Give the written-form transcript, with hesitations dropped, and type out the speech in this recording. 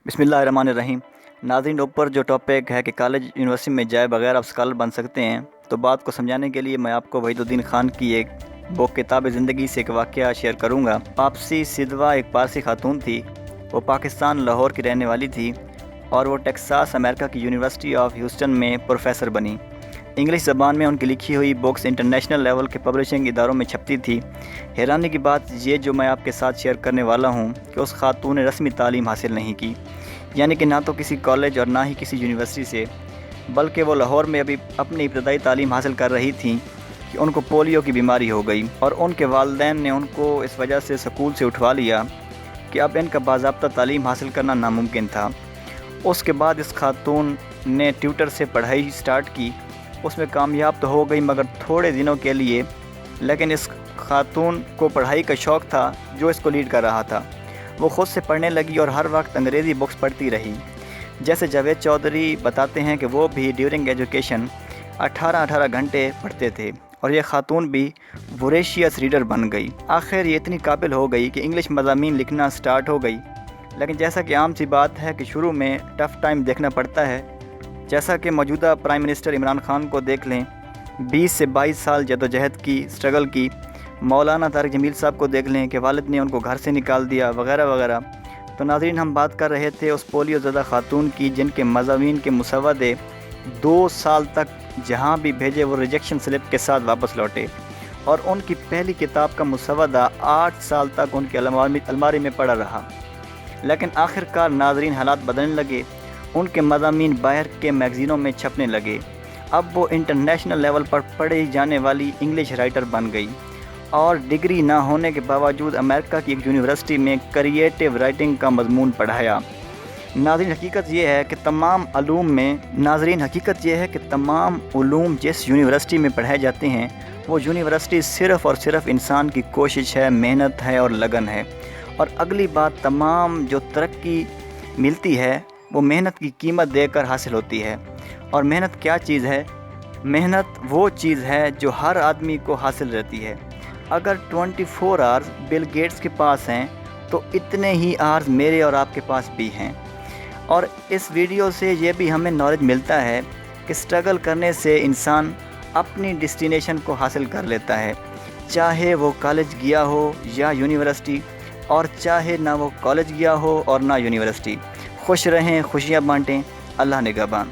बिस्मिल्लाहिर्रहमानिर्रहीम। नाज़रीन, ऊपर जो टॉपिक है कि कॉलेज यूनिवर्सिटी में जाए बगैर आप स्कॉलर बन सकते हैं, तो बात को समझाने के लिए मैं आपको वहीदुद्दीन खान की एक बुक किताब ज़िंदगी से एक वाक़या शेयर करूँगा। वापसी सिदवा एक पारसी खातून थी। वो पाकिस्तान लाहौर की रहने वाली थी और वो टेक्सास अमेरिका की यूनिवर्सिटी ऑफ ह्यूस्टन में प्रोफेसर बनी। इंग्लिश ज़बान में उनकी लिखी हुई बुक्स इंटरनेशनल लेवल के पब्लिशिंग इदारों में छपती थी। हैरानी की बात ये जो मैं आपके साथ शेयर करने वाला हूँ कि उस खातून ने रस्मी तालीम हासिल नहीं की, यानी कि ना तो किसी कॉलेज और ना ही किसी यूनिवर्सिटी से, बल्कि वो लाहौर में अभी अपनी इब्तदाई तालीम हासिल कर रही थी कि उनको पोलियो की बीमारी हो गई और उनके वालिदैन ने उनको इस वजह से स्कूल से उठवा लिया कि अब इनका बाज़ाब्ता तालीम हासिल करना नामुमकिन था। उसके बाद इस खातून ने ट्यूटर से पढ़ाई स्टार्ट की। उसमें कामयाब तो हो गई मगर थोड़े दिनों के लिए, लेकिन इस खातून को पढ़ाई का शौक़ था जो इसको लीड कर रहा था। वो ख़ुद से पढ़ने लगी और हर वक्त अंग्रेज़ी बुक्स पढ़ती रही। जैसे जावेद चौधरी बताते हैं कि वो भी ड्यूरिंग एजुकेशन 18 घंटे पढ़ते थे और ये खातून भी वोरेशियस रीडर बन गई। आखिर ये इतनी काबिल हो गई कि इंग्लिश मज़ामीन लिखना स्टार्ट हो गई। लेकिन जैसा कि आम सी बात है कि शुरू में टफ़ टाइम देखना पड़ता है। जैसा कि मौजूदा प्राइम मिनिस्टर इमरान खान को देख लें, 20 से 22 साल जदोजहद की, स्ट्रगल की। मौलाना तारिक जमील साहब को देख लें कि वालिद ने उनको घर से निकाल दिया वगैरह वगैरह। तो नाज़रीन, हम बात कर रहे थे उस पोलियो ज़दा खातून की जिनके मज़ामीन के मुसव्वदे 2 साल तक जहाँ भी भेजे वो रिजेक्शन स्लिप के साथ वापस लौटे और उनकी पहली किताब का मुसव्वदा 8 साल तक उनके अलमारी में पड़ा रहा। लेकिन आखिरकार नाज़रीन, हालात बदलने लगे। उनके मज़ामीन बाहर के मैगज़ीनों में छपने लगे। अब वो इंटरनेशनल लेवल पर पढ़ी जाने वाली इंग्लिश राइटर बन गई और डिग्री ना होने के बावजूद अमेरिका की एक यूनिवर्सिटी में क्रिएटिव राइटिंग का मज़मून पढ़ाया। नाज़रीन, हकीकत ये है कि तमाम उलूम जिस यूनिवर्सिटी में पढ़ाए जाते हैं वो यूनिवर्सिटी सिर्फ़ और सिर्फ इंसान की कोशिश है, मेहनत है और लगन है। और अगली बात, तमाम जो तरक्की मिलती है वो मेहनत की कीमत देकर हासिल होती है। और मेहनत क्या चीज़ है? मेहनत वो चीज़ है जो हर आदमी को हासिल रहती है। अगर 24 आवर्स बिल गेट्स के पास हैं तो इतने ही आवर्स मेरे और आपके पास भी हैं। और इस वीडियो से ये भी हमें नॉलेज मिलता है कि स्ट्रगल करने से इंसान अपनी डेस्टिनेशन को हासिल कर लेता है, चाहे वो कॉलेज गया हो या यूनिवर्सिटी, और चाहे ना वो कॉलेज गया हो और ना यूनिवर्सिटी। खुश रहें, खुशियाँ बांटें। अल्लाह निगहबान।